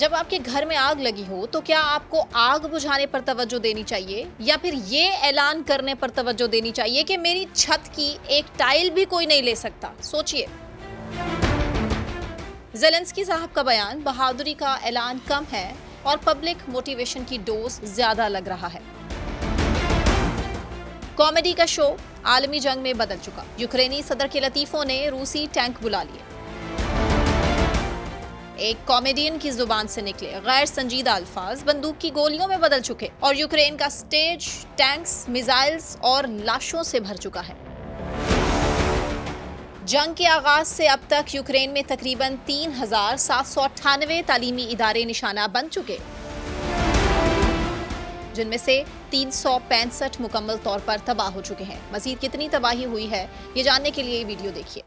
جب آپ کے گھر میں آگ لگی ہو تو کیا آپ کو آگ بجھانے پر توجہ دینی چاہیے یا پھر یہ اعلان کرنے پر توجہ دینی چاہیے کہ میری چھت کی ایک ٹائل بھی کوئی نہیں لے سکتا؟ سوچئے۔ زیلنسکی صاحب کا بیان بہادری کا اعلان کم ہے اور پبلک موٹیویشن کی ڈوز زیادہ لگ رہا ہے۔ کامیڈی کا شو عالمی جنگ میں بدل چکا، یوکرینی صدر کے لطیفوں نے روسی ٹینک بلا لیے۔ ایک کامیڈین کی زبان سے نکلے غیر سنجیدہ الفاظ بندوق کی گولیوں میں بدل چکے اور یوکرین کا سٹیج ٹینکس، میزائلز اور لاشوں سے بھر چکا ہے۔ جنگ کے آغاز سے اب تک یوکرین میں تقریباً 3798 تعلیمی ادارے نشانہ بن چکے، جن میں سے 365 مکمل طور پر تباہ ہو چکے ہیں۔ مزید کتنی تباہی ہوئی ہے یہ جاننے کے لیے یہ ویڈیو دیکھیے۔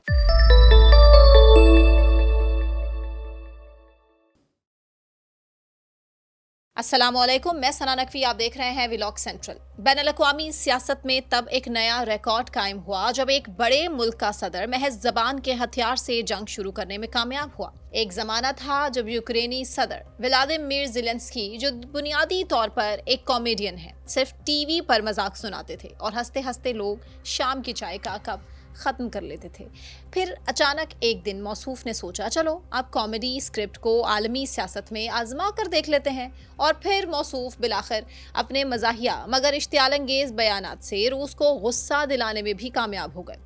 السلام علیکم، میں ثنا نقوی، آپ دیکھ رہے ہیں ولاگ سینٹرل۔ بین الاقوامی سیاست میں تب ایک نیا ریکارڈ قائم ہوا جب ایک بڑے ملک کا صدر محض زبان کے ہتھیار سے جنگ شروع کرنے میں کامیاب ہوا۔ ایک زمانہ تھا جب یوکرینی صدر ولادیمیر زیلنسکی، جو بنیادی طور پر ایک کامیڈین ہے، صرف ٹی وی پر مذاق سناتے تھے اور ہنستے ہنستے لوگ شام کی چائے کا کپ ختم کر لیتے تھے۔ پھر اچانک ایک دن موصوف نے سوچا چلو اب کامیڈی اسکرپٹ کو عالمی سیاست میں آزما کر دیکھ لیتے ہیں، اور پھر موصوف بالآخر اپنے مزاحیہ مگر اشتعال انگیز بیانات سے روس کو غصہ دلانے میں بھی کامیاب ہو گئے۔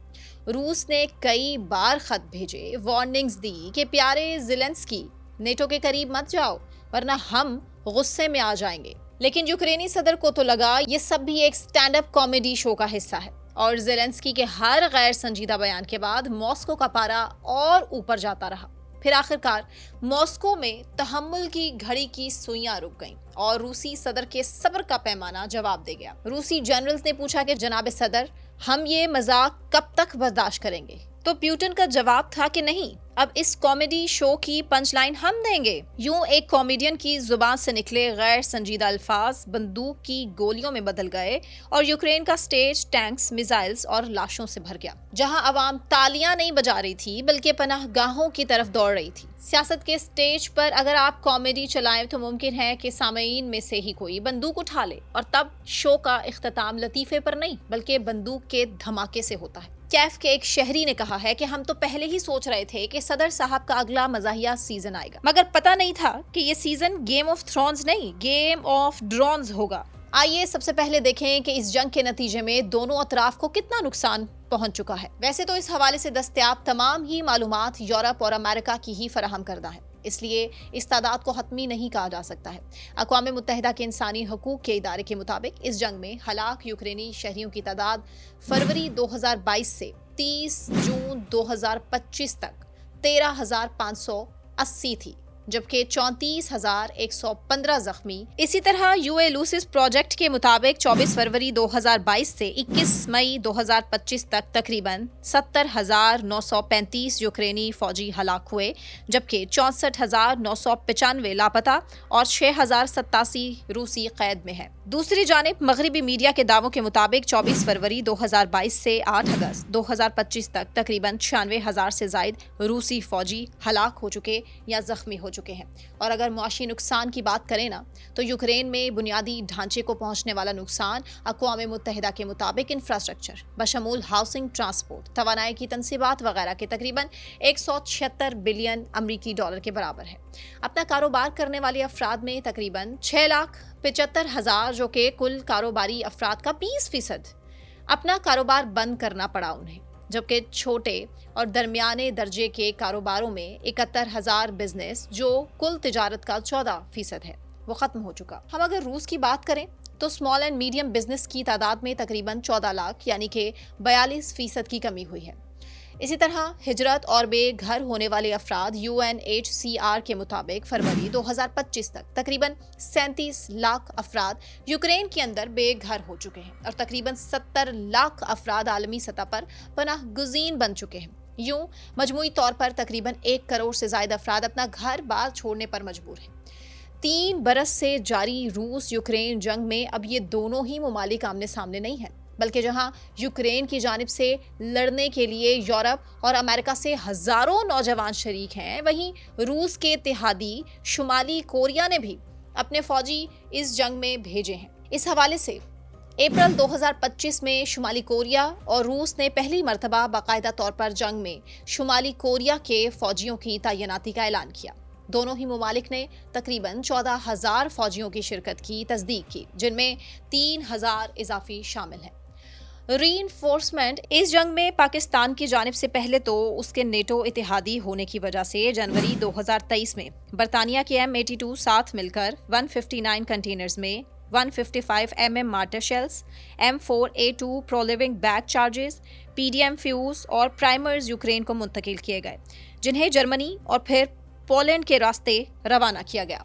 روس نے کئی بار خط بھیجے، وارننگز دی کہ پیارے زیلنسکی، نیٹو کے قریب مت جاؤ ورنہ ہم غصے میں آ جائیں گے۔ لیکن یوکرینی صدر کو تو لگا یہ سب بھی ایک سٹینڈ اپ کامیڈی شو کا حصہ ہے، اور زیلنسکی کے ہر غیر سنجیدہ بیان کے بعد ماسکو کا پارا اور اوپر جاتا رہا۔ پھر آخرکار ماسکو میں تحمل کی گھڑی کی سوئیاں رک گئیں اور روسی صدر کے صبر کا پیمانہ جواب دے گیا۔ روسی جنرلز نے پوچھا کہ جناب صدر، ہم یہ مذاق کب تک برداشت کریں گے؟ تو پیوٹن کا جواب تھا کہ نہیں، اب اس کامیڈی شو کی پنچ لائن ہم دیں گے۔ یوں ایک کامیڈین کی زبان سے نکلے غیر سنجیدہ الفاظ بندوق کی گولیوں میں بدل گئے اور یوکرین کا سٹیج ٹینکس، میزائلز اور لاشوں سے بھر گیا۔ جہاں عوام تالیاں نہیں بجا رہی تھی بلکہ پناہ گاہوں کی طرف دوڑ رہی تھی۔ سیاست کے سٹیج پر اگر آپ کامیڈی چلائیں تو ممکن ہے کہ سامعین میں سے ہی کوئی بندوق اٹھا لے، اور تب شو کا اختتام لطیفے پر نہیں بلکہ بندوق کے دھماکے سے ہوتا ہے۔ کیف کے ایک شہری نے کہا ہے کہ ہم تو پہلے ہی سوچ رہے تھے کہ صدر صاحب کا اگلا مزاحیہ سیزن آئے گا، مگر پتہ نہیں تھا کہ یہ سیزن گیم آف تھرونز نہیں، گیم آف ڈرونز ہوگا۔ آئیے سب سے پہلے دیکھیں کہ اس جنگ کے نتیجے میں دونوں اطراف کو کتنا نقصان پہنچ چکا ہے۔ ویسے تو اس حوالے سے دستیاب تمام ہی معلومات یورپ اور امریکہ کی ہی فراہم کردہ ہے، اس لیے اس تعداد کو حتمی نہیں کہا جا سکتا ہے۔ اقوام متحدہ کے انسانی حقوق کے ادارے کے مطابق اس جنگ میں ہلاک یوکرینی شہریوں کی تعداد فروری 2022 سے 30 جون 2025 تک 13,580 تھی، جبکہ 34,115 زخمی۔ اسی طرح یو اے لوسس پروجیکٹ کے مطابق 24 فروری 2022 سے 21 مئی 2025 تک تقریباً 70,935 یوکرینی فوجی ہلاک ہوئے، جبکہ 64,995 لاپتہ اور 6,087 روسی قید میں ہیں۔ دوسری جانب مغربی میڈیا کے دعووں کے مطابق 24 فروری 2022 سے 8 اگست 2025 تک تقریباً 96,000 سے زائد روسی فوجی ہلاک ہو چکے یا زخمی ہو چکے ہیں۔ اور اگر معاشی نقصان کی بات کریں نا تو یوکرین میں بنیادی ڈھانچے کو پہنچنے والا نقصان اقوام متحدہ کے مطابق انفراسٹرکچر بشمول ہاؤسنگ، ٹرانسپورٹ، توانائی کی تنصیبات وغیرہ کے تقریباً 176 بلین امریکی ڈالر کے برابر ہے۔ اپنا کاروبار کرنے والے افراد میں تقریباً 6,75,000 جو کہ کل کاروباری افراد کا 20% اپنا کاروبار بند کرنا پڑا انہیں، جبکہ چھوٹے اور درمیانے درجے کے کاروباروں میں 71,000 بزنس جو کل تجارت کا 14% ہے وہ ختم ہو چکا۔ ہم اگر روس کی بات کریں تو اسمال اینڈ میڈیم بزنس کی تعداد میں تقریباً 14 لاکھ یعنی کہ 42% کی کمی ہوئی ہے۔ اسی طرح ہجرت اور بے گھر ہونے والے افراد UNHCR کے مطابق فروری 2025 تک تقریباً 37 لاکھ افراد یوکرین کے اندر بے گھر ہو چکے ہیں اور تقریباً 70 لاکھ افراد عالمی سطح پر پناہ گزین بن چکے ہیں۔ یوں مجموعی طور پر تقریباً 1 کروڑ سے زائد افراد اپنا گھر بار چھوڑنے پر مجبور ہیں۔ 3 برس سے جاری روس یوکرین جنگ میں اب یہ دونوں ہی ممالک آمنے سامنے نہیں ہیں بلکہ جہاں یوکرین کی جانب سے لڑنے کے لیے یورپ اور امریکہ سے ہزاروں نوجوان شریک ہیں، وہیں روس کے اتحادی شمالی کوریا نے بھی اپنے فوجی اس جنگ میں بھیجے ہیں۔ اس حوالے سے اپریل 2025 میں شمالی کوریا اور روس نے پہلی مرتبہ باقاعدہ طور پر جنگ میں شمالی کوریا کے فوجیوں کی تعیناتی کا اعلان کیا۔ دونوں ہی ممالک نے تقریباً 14,000 فوجیوں کی شرکت کی تصدیق کی، جن میں 3,000 اضافی شامل ہیں۔ ری انفورسمنٹ اس جنگ میں پاکستان کی جانب سے پہلے تو اس کے نیٹو اتحادی ہونے کی وجہ سے جنوری 2023 میں برطانیہ کے M82 ساتھ مل کر 159 کنٹینرز میں 155 mm mortar shells, M4A2 prolong back charges, PDM fuse اور پرائمرز یوکرین کو منتقل کیے گئے، جنہیں جرمنی اور پھر پولینڈ کے راستے روانہ کیا گیا۔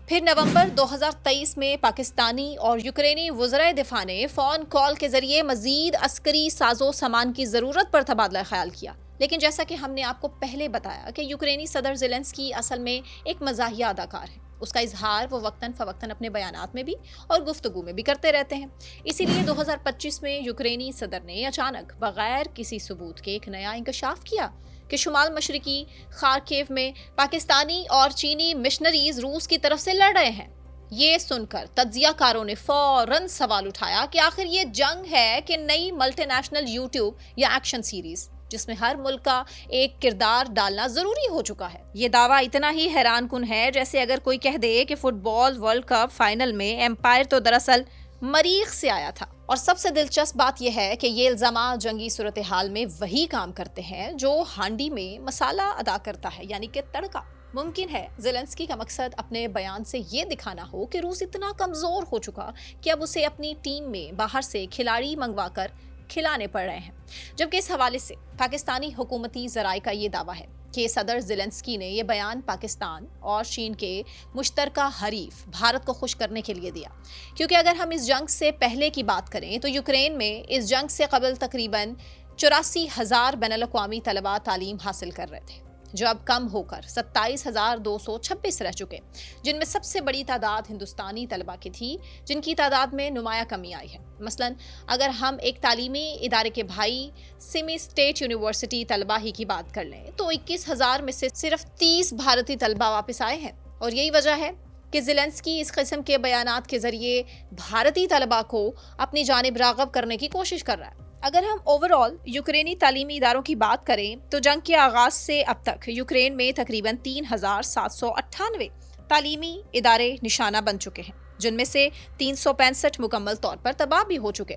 پھر نومبر 2023 میں پاکستانی اور یوکرینی وزرائے دفاع نے فون کال کے ذریعے مزید عسکری ساز و سامان کی ضرورت پر تبادلہ خیال کیا، لیکن جیسا کہ ہم نے آپ کو پہلے بتایا کہ یوکرینی صدر زیلنسکی اصل میں ایک مزاحیہ اداکار ہے۔ اس کا اظہار وہ وقتاً فوقتاً اپنے بیانات میں بھی اور گفتگو میں بھی کرتے رہتے ہیں۔ اسی لیے 2025 میں یوکرینی صدر نے اچانک بغیر کسی ثبوت کے ایک نیا انکشاف کیا کہ شمال مشرقی خارکیو میں پاکستانی اور چینی مشنریز روس کی طرف سے لڑ رہے ہیں۔ یہ سن کر تجزیہ کاروں نے فوراً سوال اٹھایا کہ آخر یہ جنگ ہے کہ نئی ملٹی نیشنل یوٹیوب یا ایکشن سیریز جس میں ہر ملک کا ایک کردار ڈالنا ضروری ہو چکا ہے۔ یہ دعویٰ اتنا ہی حیران کن ہے جیسے اگر کوئی کہہ دے کہ فٹ بال ورلڈ کپ فائنل میں ایمپائر تو دراصل مریخ سے آیا تھا۔ اور سب سے دلچسپ بات یہ ہے کہ یہ الزامات جنگی صورتحال میں وہی کام کرتے ہیں جو ہانڈی میں مسالہ ادا کرتا ہے، یعنی کہ تڑکا۔ ممکن ہے زیلنسکی کا مقصد اپنے بیان سے یہ دکھانا ہو کہ روس اتنا کمزور ہو چکا کہ اب اسے اپنی ٹیم میں باہر سے کھلاڑی منگوا کر کھلانے پڑ رہے ہیں، جبکہ اس حوالے سے پاکستانی حکومتی ذرائع کا یہ دعویٰ ہے کہ صدر زیلنسکی نے یہ بیان پاکستان اور چین کے مشترکہ حریف بھارت کو خوش کرنے کے لیے دیا، کیونکہ اگر ہم اس جنگ سے پہلے کی بات کریں تو یوکرین میں اس جنگ سے قبل تقریباً 84,000 بین الاقوامی طلباء تعلیم حاصل کر رہے تھے، جو اب کم ہو کر 27,226 رہ چکے، جن میں سب سے بڑی تعداد ہندوستانی طلباء کی تھی، جن کی تعداد میں نمایاں کمی آئی ہے۔ مثلاً اگر ہم ایک تعلیمی ادارے کے بھائی سیمی اسٹیٹ یونیورسٹی طلباء ہی کی بات کر لیں تو 21,000 میں سے صرف 30 بھارتی طلباء واپس آئے ہیں، اور یہی وجہ ہے کہ زیلنسکی اس قسم کے بیانات کے ذریعے بھارتی طلباء کو اپنی جانب راغب کرنے کی کوشش کر رہا ہے۔ اگر ہم اوورآل یوکرینی تعلیمی اداروں کی بات کریں تو جنگ کے آغاز سے اب تک یوکرین میں تقریباً 3,798 تعلیمی ادارے نشانہ بن چکے ہیں، جن میں سے 365 مکمل طور پر تباہ بھی ہو چکے۔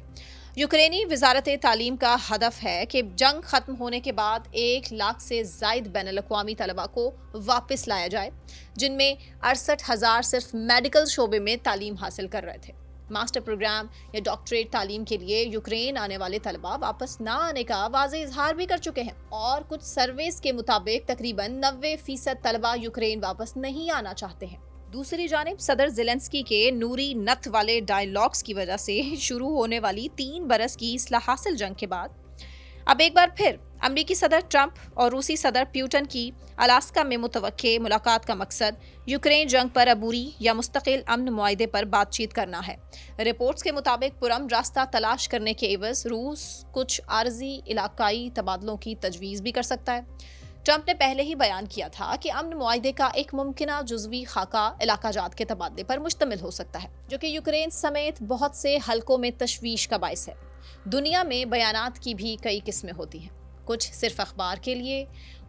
یوکرینی وزارت تعلیم کا ہدف ہے کہ جنگ ختم ہونے کے بعد 1,00,000 سے زائد بین الاقوامی طلباء کو واپس لایا جائے، جن میں 68,000 صرف میڈیکل شعبے میں تعلیم حاصل کر رہے تھے۔ ماسٹر پروگرام یا ڈاکٹریٹ تعلیم کے لیے یوکرین آنے والے طلباء واپس نہ آنے کا واضح اظہار بھی کر چکے ہیں، اور کچھ سرویز کے مطابق تقریباً 90% طلباء یوکرین واپس نہیں آنا چاہتے ہیں۔ دوسری جانب صدر زیلنسکی کے نوری نت والے ڈائیلاگز کی وجہ سے شروع ہونے والی 3 برس کی اصلاح حاصل جنگ کے بعد اب ایک بار پھر امریکی صدر ٹرمپ اور روسی صدر پیوٹن کی الاسکا میں متوقع ملاقات کا مقصد یوکرین جنگ پر عبوری یا مستقل امن معاہدے پر بات چیت کرنا ہے۔ رپورٹس کے مطابق پرامن راستہ تلاش کرنے کے عوض روس کچھ عارضی علاقائی تبادلوں کی تجویز بھی کر سکتا ہے۔ ٹرمپ نے پہلے ہی بیان کیا تھا کہ امن معاہدے کا ایک ممکنہ جزوی خاکہ علاقہ جات کے تبادلے پر مشتمل ہو سکتا ہے، جو کہ یوکرین سمیت بہت سے حلقوں میں تشویش کا باعث ہے۔ دنیا میں بیانات کی بھی کئی قسمیں ہوتی ہیں، کچھ صرف اخبار کے لیے،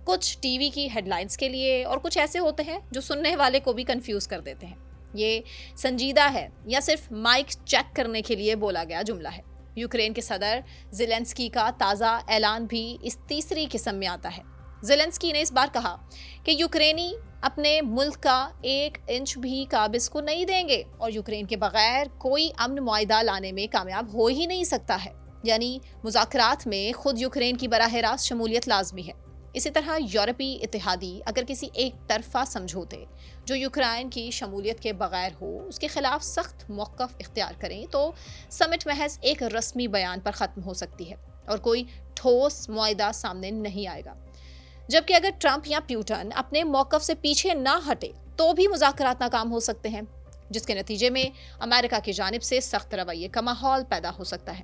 کچھ ٹی وی کی ہیڈ لائنز کے لیے، اور کچھ ایسے ہوتے ہیں جو سننے والے کو بھی کنفیوز کر دیتے ہیں۔ یہ سنجیدہ ہے یا صرف مائک چیک کرنے کے لیے بولا گیا جملہ ہے؟ یوکرین کے صدر زیلنسکی کا تازہ اعلان بھی اس تیسری قسم میں آتا ہے۔ زیلنسکی نے اس بار کہا کہ یوکرینی اپنے ملک کا 1 انچ بھی قابض کو نہیں دیں گے، اور یوکرین کے بغیر کوئی امن معاہدہ لانے میں کامیاب ہو ہی نہیں سکتا ہے، یعنی مذاکرات میں خود یوکرین کی براہ راست شمولیت لازمی ہے۔ اسی طرح یورپی اتحادی اگر کسی ایک طرفہ سمجھوتے جو یوکرین کی شمولیت کے بغیر ہو اس کے خلاف سخت موقف اختیار کریں تو سمٹ محض ایک رسمی بیان پر ختم ہو سکتی ہے اور کوئی ٹھوس معاہدہ سامنے نہیں آئے گا، جبکہ اگر ٹرمپ یا پیوٹن اپنے موقف سے پیچھے نہ ہٹے تو بھی مذاکرات ناکام ہو سکتے ہیں، جس کے نتیجے میں امریکہ کی جانب سے سخت رویے کا ماحول پیدا ہو سکتا ہے۔